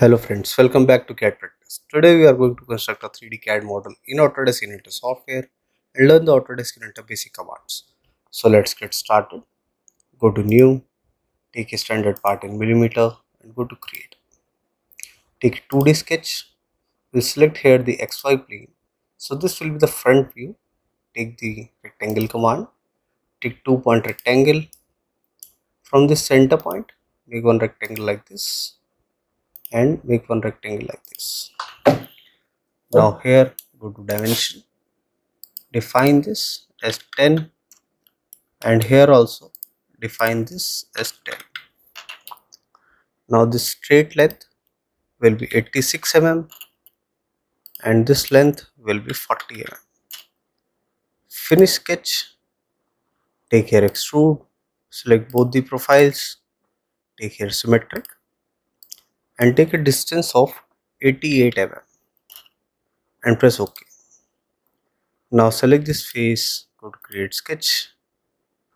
Hello friends, welcome back to CAD practice. Today we are going to construct a 3D CAD model in Autodesk Inventor software and learn the Autodesk Inventor basic commands. So let's get started. Go to new, take a standard part in millimeter and go to create. Take a 2D sketch. We'll select here the XY plane. So this will be the front view. Take the rectangle command. Take 2-point rectangle. From this center point, make one rectangle like this and make one rectangle like this. Now here go to dimension, define this as 10 and here also define this as 10. Now this straight length will be 86 mm and this length will be 40 mm. Finish sketch, take here extrude, select both the profiles, take here symmetric and take a distance of 88 mm and press OK. Now select this face, go to create sketch,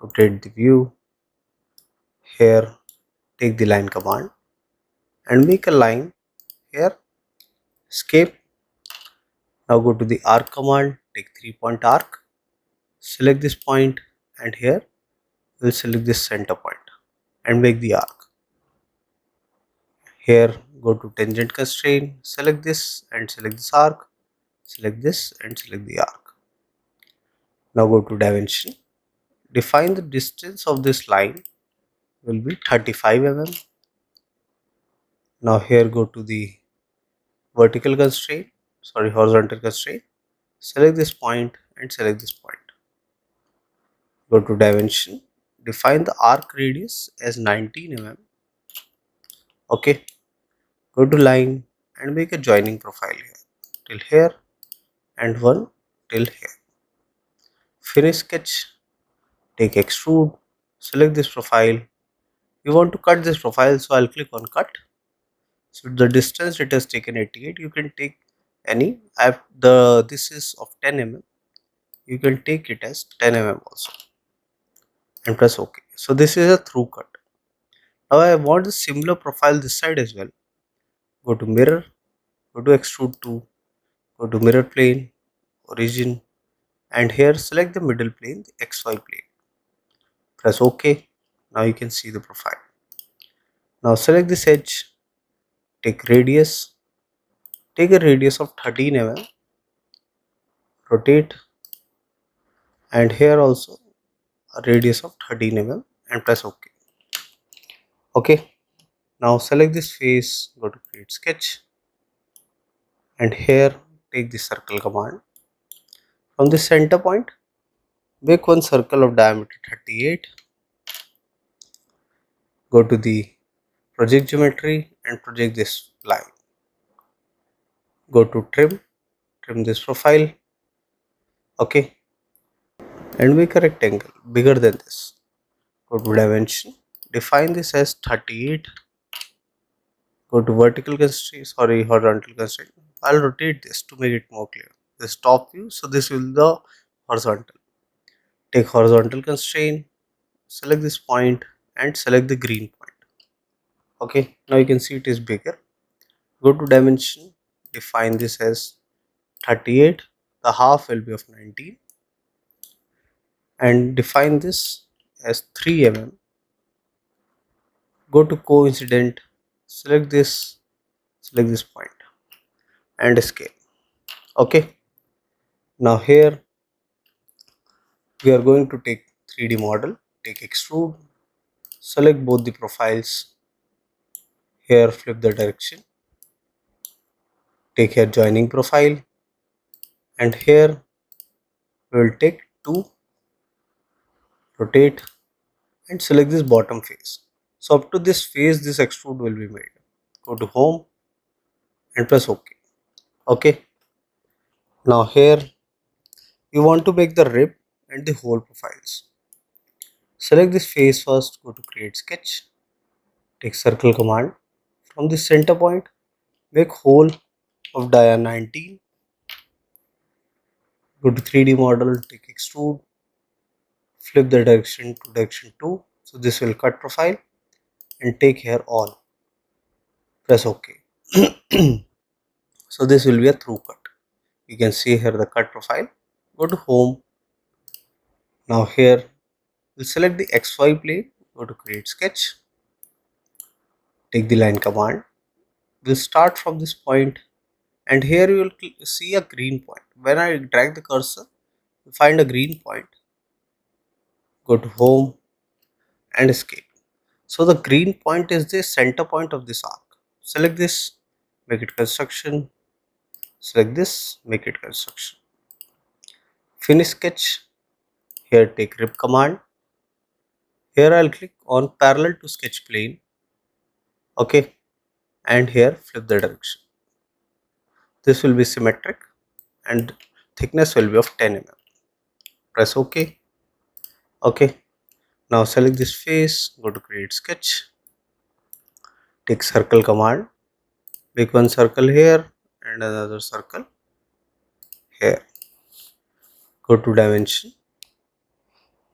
rotate the view, here take the line command and make a line here, escape. Now go to the arc command, take 3-point arc, select this point and here we'll select this center point and make the arc. Here go to tangent constraint, select this and select this arc, select this and select the arc. Now go to dimension, define the distance of this line will be 35 mm. Now here go to the horizontal constraint, select this point and select this point. Go to dimension, define the arc radius as 19 mm. Okay, go to line and make a joining profile here till here and one till here. Finish sketch, take extrude, select this profile. We want to cut this profile, so I'll click on cut. So the distance it has taken 88, you can take any. This is of 10 mm, you can take it as 10 mm also and press OK. So this is a through cut. Now I want a similar profile this side as well. Go to mirror, go to extrude to, go to mirror plane, origin and here select the middle plane, the XY plane. Press OK. Now you can see the profile. Now select this edge, take radius, take a radius of 13 mm, rotate and here also a radius of 13 mm and press OK. Okay. Now select this face, go to create sketch and here take the circle command. From the center point, make one circle of diameter 38. Go to the project geometry and project this line. Go to trim this profile. Okay. And make a rectangle bigger than this. Go to dimension, define this as 38. Go to horizontal constraint. I'll rotate this to make it more clear. This top view, so this will be the horizontal. Take horizontal constraint, select this point and select the green point. Okay, now you can see it is bigger. Go to dimension, define this as 38, the half will be of 19 and define this as 3 mm. Go to coincident, select this point and scale. Okay, now here we are going to take 3D model, take extrude, select both the profiles, here flip the direction, take here joining profile and here we will take 2, rotate and select this bottom face. So up to this face this extrude will be made. Go to home and press OK. Okay. Now here you want to make the rib and the hole profiles. Select this face first, go to create sketch, take circle command. From the center point, make hole of dia 19. Go to 3D model, take extrude, flip the direction to direction 2. So this will cut profile and take here all. Press OK. So this will be a through cut. You can see here the cut profile. Go to home. Now here we'll select the XY plane. Go to create sketch. Take the line command. We'll start from this point, and here you will see a green point. When I drag the cursor, you find a green point. Go to home and escape. So the green point is the center point of this arc. Select this, make it construction. Select this, make it construction. Finish sketch. Here take rip command. Here I'll click on parallel to sketch plane. Okay, and here flip the direction. This will be symmetric and thickness will be of 10 mm. Press OK. Okay, now select this face. Go to create sketch. Take circle command. Make one circle here and another circle here. Go to dimension.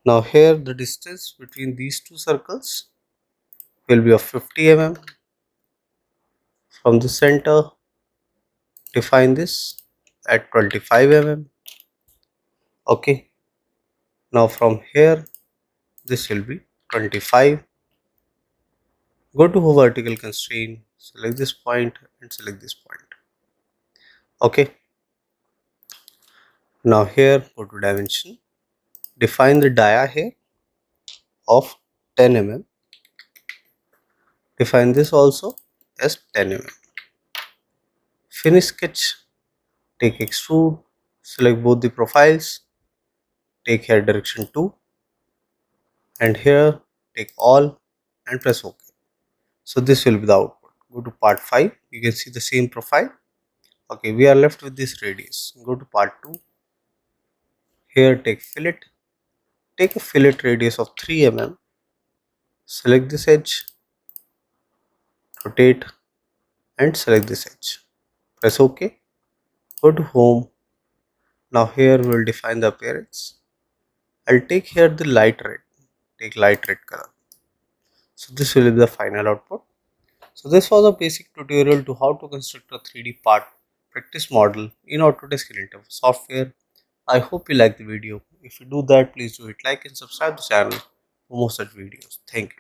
Now here the distance between these two circles will be of 50 mm. From the center, define this at 25 mm. Okay, now from here this will be 25. Go to vertical constraint, select this point and select this point. Okay, now here go to dimension, define the dia here of 10 mm. Define this also as 10 mm. Finish sketch. Take extrude, select both the profiles, take here direction 2 and here take all and press OK. So this will be the output. Go to part 5, you can see the same profile. Okay, we are left with this radius. Go to part 2, here take fillet, take a fillet radius of 3 mm, select this edge, rotate and select this edge. Press OK. Go to home. Now here we will define the appearance. I'll take here the light red, take light red color. So this will be the final output. So this was a basic tutorial to how to construct a 3D part practice model in Autodesk Inventor software. I hope you like the video. If you do that, please do hit like and subscribe the channel for more such videos. Thank you.